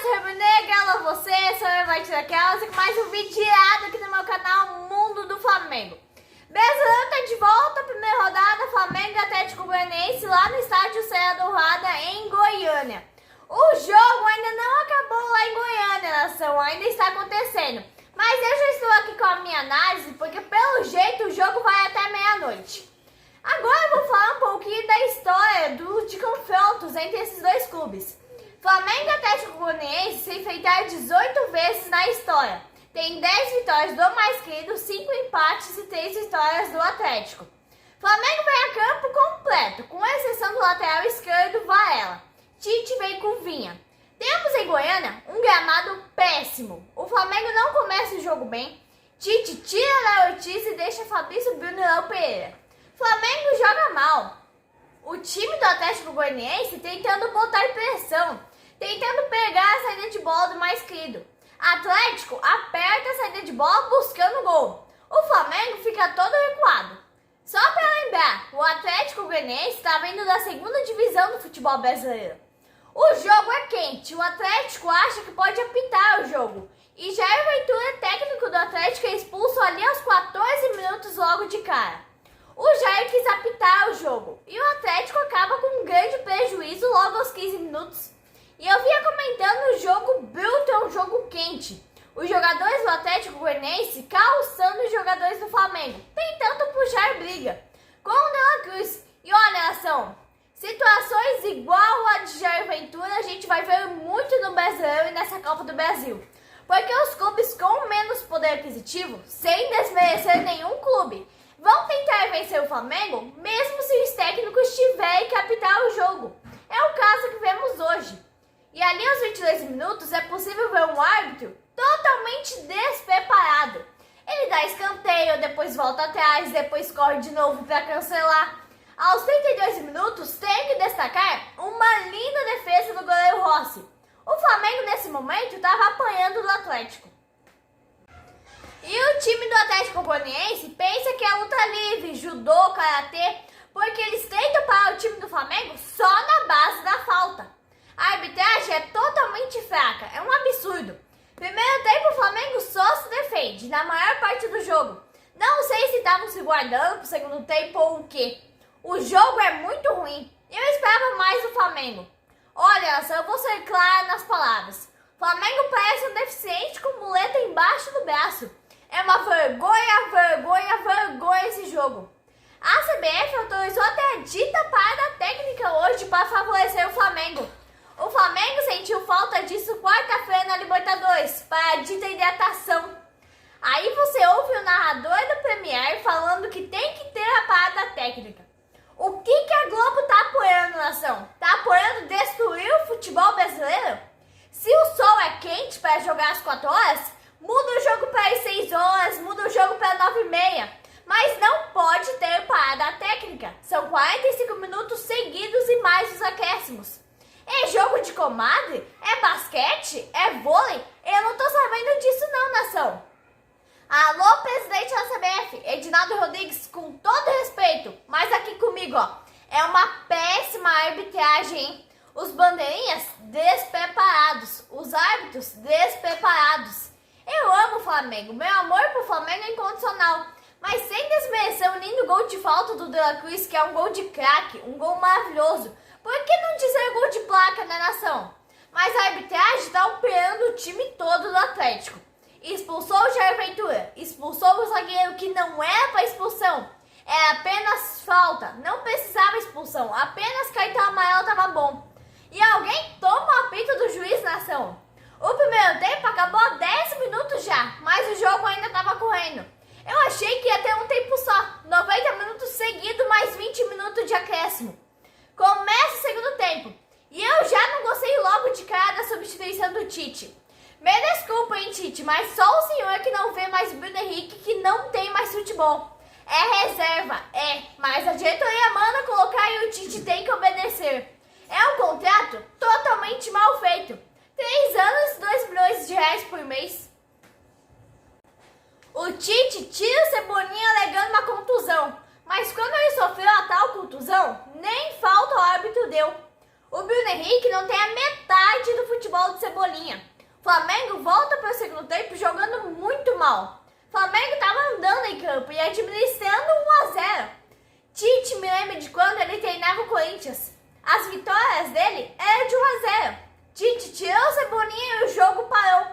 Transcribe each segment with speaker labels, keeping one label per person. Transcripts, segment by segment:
Speaker 1: sou Rubro-Negra, alô você, sou eu, Martina Kelsen, com mais um vídeo direto aqui no meu canal Mundo do Flamengo. Brasileiro tá de volta, primeira rodada, Flamengo e Atlético Goianiense lá no estádio Serra Dourada em Goiânia. O jogo ainda não acabou lá em Goiânia, nação, ainda está acontecendo. Mas eu já estou aqui com a minha análise, porque pelo jeito o jogo vai até meia-noite. Agora eu vou falar um pouquinho da história de confrontos entre esses dois clubes. Flamengo e Atlético Goianiense se enfrentaram 18 vezes na história. Tem 10 vitórias do mais querido, 5 empates e 3 vitórias do Atlético. Flamengo vem a campo completo, com exceção do lateral esquerdo Varela. Tite vem com Vinha. Temos em Goiânia um gramado péssimo. O Flamengo não começa o jogo bem. Tite tira Léo Ortiz e deixa Fabrício Bruno e Léo Pereira. Flamengo joga mal. O time do Atlético Goianiense tentando botar pressão, tentando pegar a saída de bola do mais querido. Atlético aperta a saída de bola buscando gol. O Flamengo fica todo recuado. Só para lembrar, o Atlético Goianiense está vindo da segunda divisão do futebol brasileiro. O jogo é quente, o Atlético acha que pode apitar o jogo. E Jair Ventura, técnico do Atlético, é expulso ali aos 14 minutos logo de cara. O Jair quis apitar o jogo e o Atlético acaba com um grande prejuízo logo aos 15 minutos. E eu vinha comentando o jogo bruto, é um jogo quente. Os jogadores do Atlético Goianiense calçando os jogadores do Flamengo, tentando puxar briga com o De La Cruz. E olha, nação, situações igual a de Jair Ventura a gente vai ver muito no Brasileiro e nessa Copa do Brasil. Porque os clubes com menos poder aquisitivo, sem desmerecer nenhum clube, vão tentar vencer o Flamengo, mesmo se os técnicos tiverem que apitar o jogo. É o caso que vemos hoje. E ali aos 22 minutos é possível ver um árbitro totalmente despreparado. Ele dá escanteio, depois volta atrás, depois corre de novo para cancelar. Aos 32 minutos, tem que destacar uma linda defesa do goleiro Rossi. O Flamengo nesse momento estava apanhando do Atlético. E o time do Atlético Goianiense pensa que é luta livre, judô, karatê, porque eles tentam parar o time do Flamengo só na base da falta. A arbitragem é totalmente fraca, é um absurdo. Primeiro tempo o Flamengo só se defende, na maior parte do jogo. Não sei se estavam se guardando pro segundo tempo ou o quê. O jogo é muito ruim, eu esperava mais do Flamengo. Olha, eu vou ser clara nas palavras. Flamengo parece um deficiente com muleta embaixo do braço. É uma vergonha, vergonha, vergonha esse jogo. A CBF autorizou até a dita parada técnica hoje para favorecer o Flamengo. O Flamengo sentiu falta disso quarta-feira na Libertadores, para a dita hidratação. Aí você ouve o narrador do Premier falando que tem que ter a parada técnica. O que a Globo tá apoiando, nação? Tá apoiando destruir o futebol brasileiro? Se o sol é quente para jogar às 4 horas, muda o jogo para as 6 horas, muda o jogo para 9h30. Mas não pode ter parada técnica. São 45 minutos seguidos e mais os acréscimos. É jogo de comadre? É basquete? É vôlei? Eu não tô sabendo disso não, nação. Alô, presidente da CBF, Edinaldo Rodrigues, com todo respeito, mas aqui comigo, ó, é uma péssima arbitragem, hein? Os bandeirinhas despreparados, os árbitros despreparados. Eu amo o Flamengo, meu amor pro Flamengo é incondicional, mas sem desmerecer o lindo gol de falta do De La Cruz, que é um gol de craque, um gol maravilhoso. Por que não dizer gol de placa, né, nação? Mas a arbitragem tá operando o time todo do Atlético. Expulsou o Jair Ventura, expulsou o zagueiro que não era para expulsão. Era apenas falta, não precisava expulsão, apenas cartão amarelo tava bom. E alguém toma o apito do juiz, nação. O primeiro tempo acabou há 10 minutos já, mas o jogo ainda estava correndo. Eu achei que ia ter um tempo só, 90 minutos seguidos mais 20 minutos de acréscimo. Começa o segundo tempo, e eu já não gostei logo de cara da substituição do Tite. Me desculpa, hein, Tite, mas só o senhor que não vê mais Bruno Henrique, que não tem mais futebol. É reserva, mas a diretoria manda colocar e o Tite tem que obedecer. É um contrato totalmente mal feito. 3 anos, 2 milhões de reais por mês. O Tite tira o Cebolinha alegando uma contusão, mas quando ele sofreu a tal contusão, nem falta o árbitro deu. O Bruno Henrique não tem a metade do futebol do Cebolinha. Cebolinha. O Flamengo volta para o segundo tempo jogando muito mal. O Flamengo estava andando em campo e administrando 1-0. Tite me lembra de quando ele treinava o Corinthians. As vitórias dele eram de 1-0. Tite tirou o Cebolinha e o jogo parou.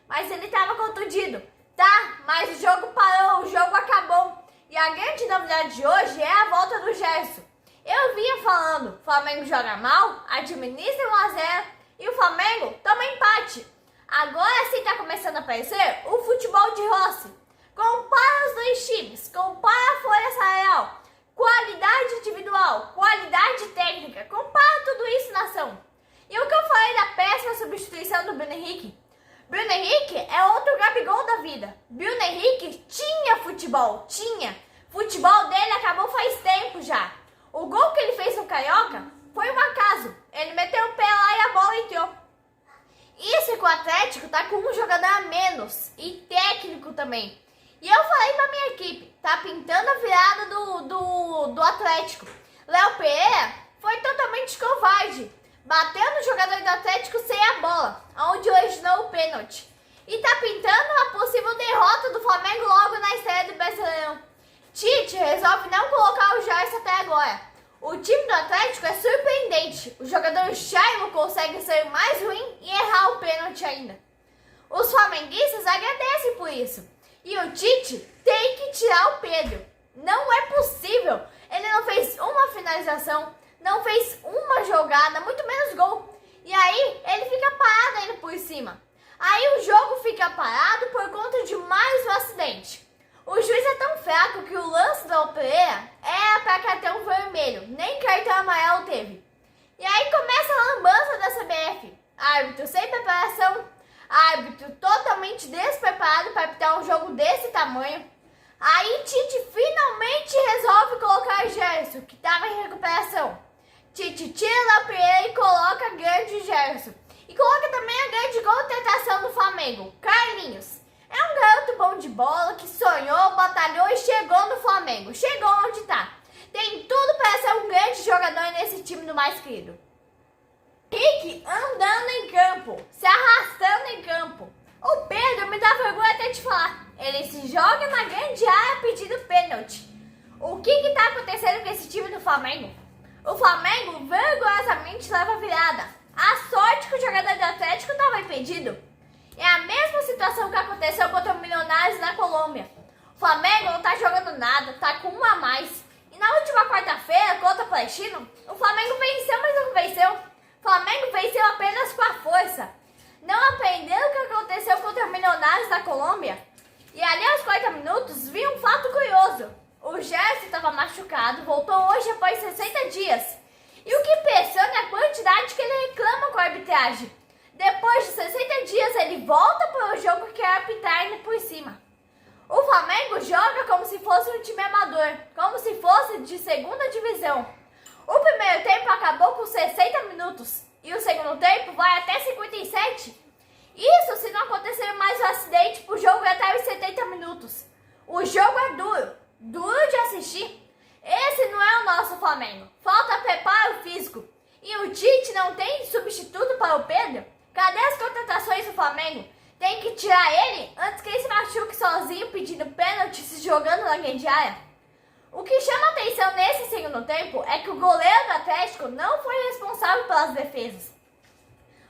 Speaker 1: Mas ele estava contundido. Tá, mas o jogo parou, o jogo acabou. E a grande novidade de hoje é a volta do Gerson. Eu vinha falando, o Flamengo joga mal, administra 1-0 e o Flamengo toma empate. Agora sim tá começando a aparecer o futebol de Rossi. Compara os dois times, compara a folha salarial, qualidade individual, qualidade técnica, compara tudo isso na ação. E o que eu falei da péssima substituição do Bruno Henrique? Bruno Henrique é outro Gabigol da vida. Bruno Henrique tinha futebol, tinha. O futebol dele acabou faz tempo já. O gol que ele fez no Carioca foi um acaso. Ele meteu o pé lá e a bola entrou. Isso que o Atlético tá com um jogador a menos e técnico também. E eu falei pra minha equipe, tá pintando a virada do Atlético. Léo Pereira foi totalmente covarde. Bateu no jogador do Atlético sem a bola, onde originou o pênalti. E tá pintando a possível derrota do Flamengo logo na estreia do Brasileirão. Tite resolve não colocar o Gerson até agora. O time do Atlético é surpreendente. O jogador Chaimo consegue ser mais ruim e errar o pênalti ainda. Os flamenguistas agradecem por isso. E o Tite tem que tirar o Pedro. Não é possível. Ele não fez uma finalização, não fez uma jogada, muito menos gol. E aí ele fica parado ainda por cima. Aí o jogo fica parado por conta de mais um acidente. O juiz é tão fraco que o lance da Pereira era para cartão vermelho, nem cartão amarelo teve. E aí começa a lambança da CBF. Árbitro sem preparação, árbitro totalmente despreparado para apitar um jogo desse tamanho. Aí Tite finalmente resolve colocar Gerson, que estava em recuperação. Tite tira o Pereira e coloca grande Gerson. E coloca também a grande contratação do Flamengo, Carlinhos. É um garoto bom de bola que sonhou, batalhou e chegou no Flamengo. Chegou onde tá. Tem tudo para ser um grande jogador nesse time do mais querido. Rick andando em campo, se arrastando em campo. O Pedro me dá vergonha até de falar. Ele se joga na grande área pedindo pênalti. O que tá acontecendo com esse time do Flamengo? O Flamengo vergonhosamente leva virada. A sorte que o jogador do Atlético estava impedido. É a mesma situação que aconteceu contra o Milionários na Colômbia. O Flamengo não tá jogando nada, tá com um a mais. E na última quarta-feira, contra o Palestino, o Flamengo venceu, mas não venceu. O Flamengo venceu apenas com a força. Não aprendeu o que aconteceu contra o Milionários na Colômbia? E ali aos 40 minutos, vi um fato curioso. O Gerson estava machucado, voltou hoje após 60 dias. E o que impressiona é a quantidade que ele reclama com a arbitragem. Depois de 60 dias, ele volta para o jogo que é apitar ainda por cima. O Flamengo joga como se fosse um time amador, como se fosse de segunda divisão. O primeiro tempo acabou com 60 minutos e o segundo tempo vai até 57. Isso se não acontecer mais um acidente para o jogo até os 70 minutos. O jogo é duro, duro de assistir. Esse não é o nosso Flamengo. Falta preparo físico. E o Tite não tem substituto para o Pedro? Cadê as contratações do Flamengo? Tem que tirar ele antes que ele se machuque sozinho pedindo pênalti se jogando na grande área. O que chama atenção nesse segundo tempo é que o goleiro do Atlético não foi responsável pelas defesas.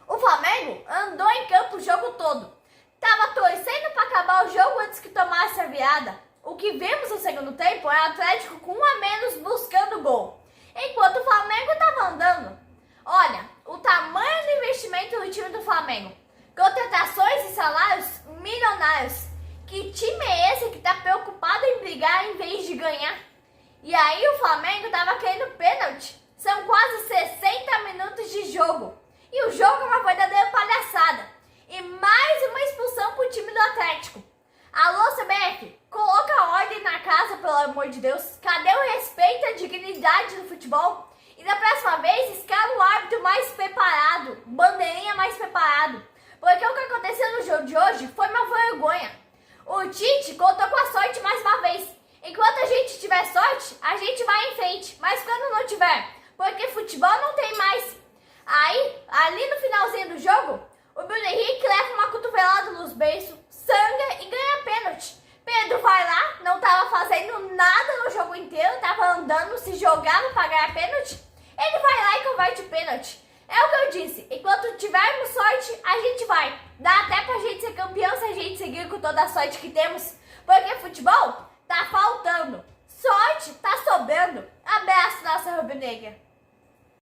Speaker 1: O Flamengo andou em campo o jogo todo. Tava torcendo para acabar o jogo antes que tomasse a virada. O que vimos no segundo tempo é o Atlético com um a menos buscando gol, enquanto o Flamengo estava andando. Olha, o tamanho do investimento no time do Flamengo. Contratações e salários milionários. Que time é esse que está preocupado em brigar em vez de ganhar? E aí o Flamengo estava querendo pênalti. São quase 60 minutos de jogo. E o jogo é uma verdadeira palhaçada. E mais uma expulsão para o time do Atlético. Alô, CBF, coloca ordem na casa, pelo amor de Deus. Cadê o respeito e a dignidade do futebol? E da próxima vez, escala o árbitro mais preparado, bandeirinha mais preparado. Porque o que aconteceu no jogo de hoje foi uma vergonha. O Tite contou com a sorte mais uma vez. Enquanto a gente tiver sorte, a gente vai em frente. Mas quando não tiver, porque futebol não tem mais. Aí, ali no finalzinho do jogo, O Bruno Henrique leva uma cotovelada nos beiços, sangra e ganha pênalti. Pedro vai lá, não tava fazendo nada no jogo inteiro, tava andando, se jogava pra ganhar pênalti. Ele vai lá e converte o pênalti. É o que eu disse, enquanto tivermos sorte, a gente vai. Dá até pra gente ser campeão se a gente seguir com toda a sorte que temos. Porque futebol tá faltando. Sorte tá sobrando. Abraço, nossa rubro-negra.